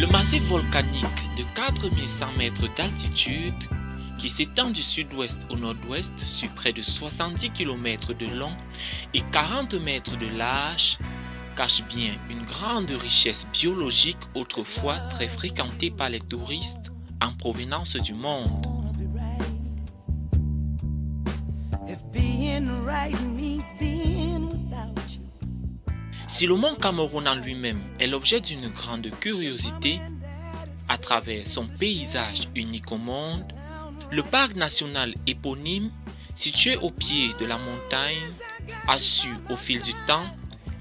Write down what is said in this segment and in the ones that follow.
Le massif volcanique de 4100 mètres d'altitude, qui s'étend du sud-ouest au nord-ouest sur près de 70 km de long et 40 mètres de large, cache bien une grande richesse biologique autrefois très fréquentée par les touristes en provenance du monde. Si le mont Cameroun en lui-même est l'objet d'une grande curiosité, à travers son paysage unique au monde, le parc national éponyme, situé au pied de la montagne, a su au fil du temps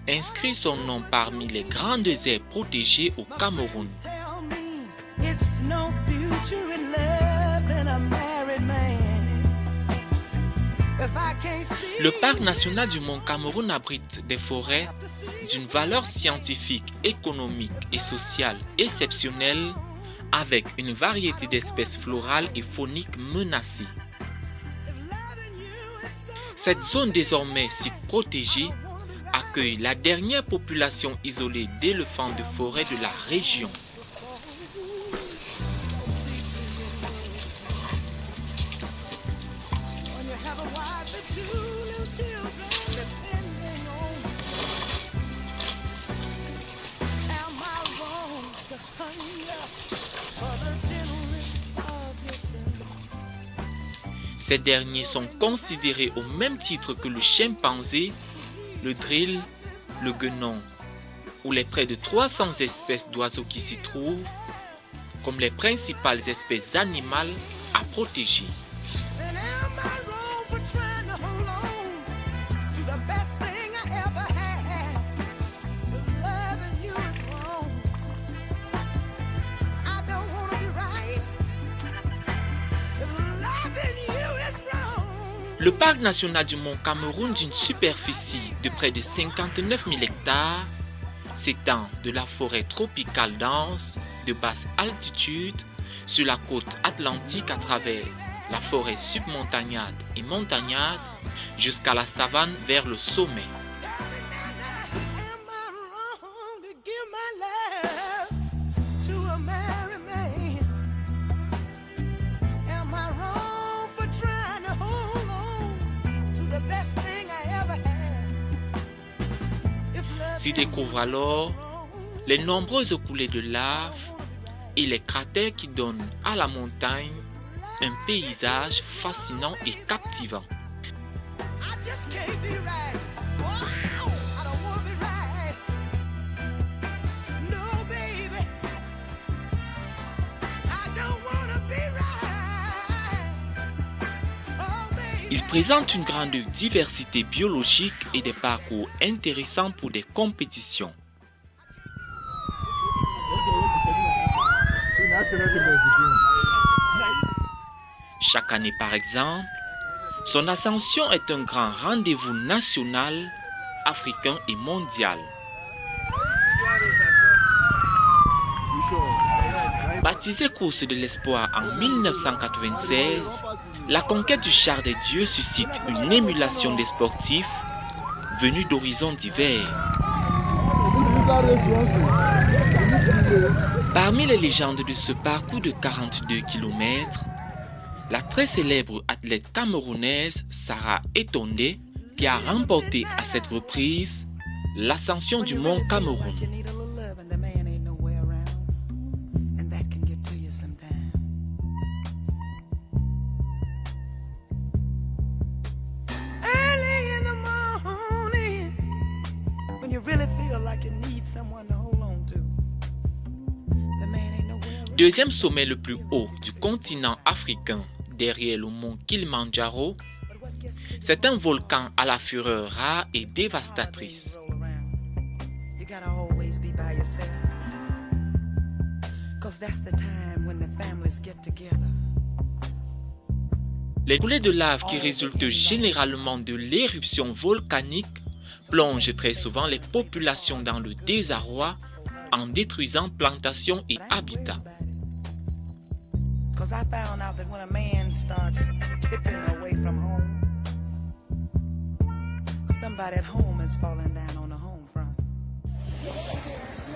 inscrire son nom parmi les grandes aires protégées au Cameroun. Le parc national du Mont Cameroun abrite des forêts d'une valeur scientifique, économique et sociale exceptionnelle, avec une variété d'espèces florales et fauniques menacées. Cette zone désormais site protégé accueille la dernière population isolée d'éléphants de forêt de la région. Ces derniers sont considérés au même titre que le chimpanzé, le drill, le guenon, ou les près de 300 espèces d'oiseaux qui s'y trouvent, comme les principales espèces animales à protéger. Le parc national du Mont Cameroun, d'une superficie de près de 59 000 hectares, s'étend de la forêt tropicale dense de basse altitude sur la côte atlantique à travers la forêt submontagnade et montagnade jusqu'à la savane vers le sommet. S'y découvrent alors les nombreuses coulées de lave et les cratères qui donnent à la montagne un paysage fascinant et captivant. Il présente une grande diversité biologique et des parcours intéressants pour des compétitions. Chaque année, par exemple, son ascension est un grand rendez-vous national, africain et mondial. Baptisée course de l'espoir en 1996, la conquête du char des dieux suscite une émulation des sportifs venus d'horizons divers. Parmi les légendes de ce parcours de 42 km, la très célèbre athlète camerounaise Sarah Etondé, qui a remporté à cette reprise l'ascension du mont Cameroun. Deuxième sommet le plus haut du continent africain, derrière le mont Kilimandjaro, c'est un volcan à la fureur rare et dévastatrice. Les coulées de lave qui résultent généralement de l'éruption volcanique plongent très souvent les populations dans le désarroi en détruisant plantations et habitats.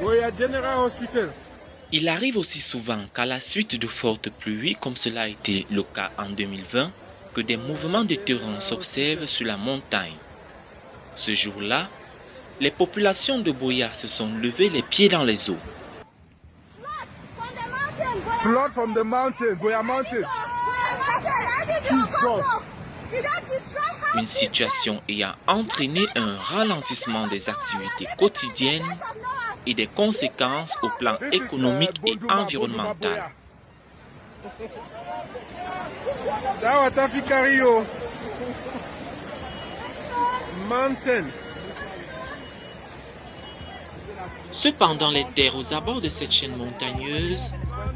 We are General Hospital. Il arrive aussi souvent qu'à la suite de fortes pluies, comme cela a été le cas en 2020, que des mouvements de terrain s'observent sur la montagne. Ce jour-là, les populations de Buea se sont levées les pieds dans les eaux. Flood from the mountain, Buea Mountain. Une situation ayant entraîné un ralentissement des activités quotidiennes et des conséquences au plan économique et environnemental. Cependant, les terres aux abords de cette chaîne montagneuse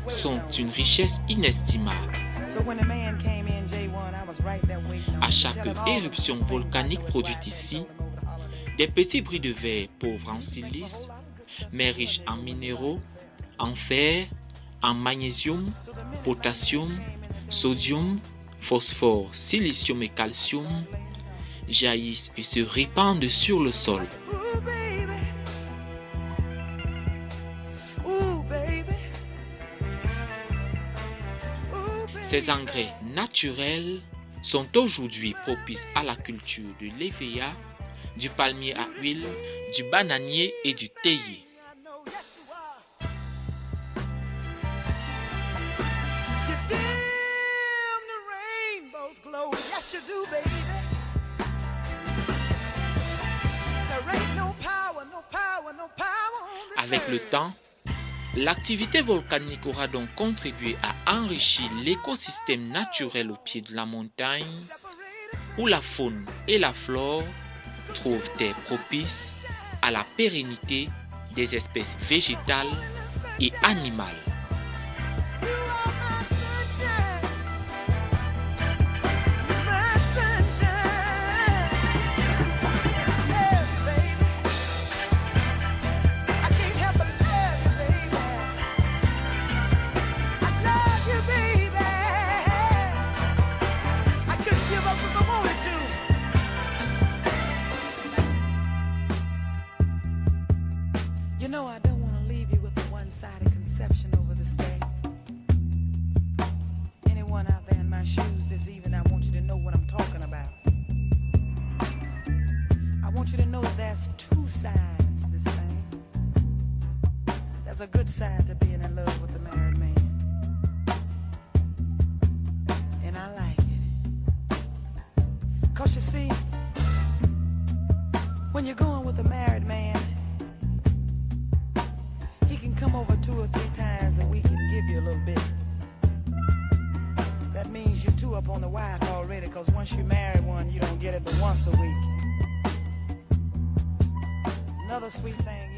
sont une richesse inestimable. À chaque éruption volcanique produite ici, des petits bris de verre pauvres en silice, mais riches en minéraux, en fer, en magnésium, potassium, sodium, phosphore, silicium et calcium, jaillissent et se répandent sur le sol. Ces engrais naturels sont aujourd'hui propices à la culture de l'hévéa, du palmier à huile, du bananier et du théier. Avec le temps, l'activité volcanique aura donc contribué à enrichir l'écosystème naturel au pied de la montagne, où la faune et la flore trouvent terre propice à la pérennité des espèces végétales et animales. You know, I don't want to leave you with a one-sided conception over this thing. Anyone out there in my shoes this evening, I want you to know what I'm talking about. I want you to know that there's two sides to this thing. There's a good side to being in love with a married man. And I like it. 'Cause you see, when you're going with a married man, come over 2 or 3 times and we can give you a little bit. That means you're 2 up on the wife already, because once you marry one, you don't get it but once a week. Another sweet thing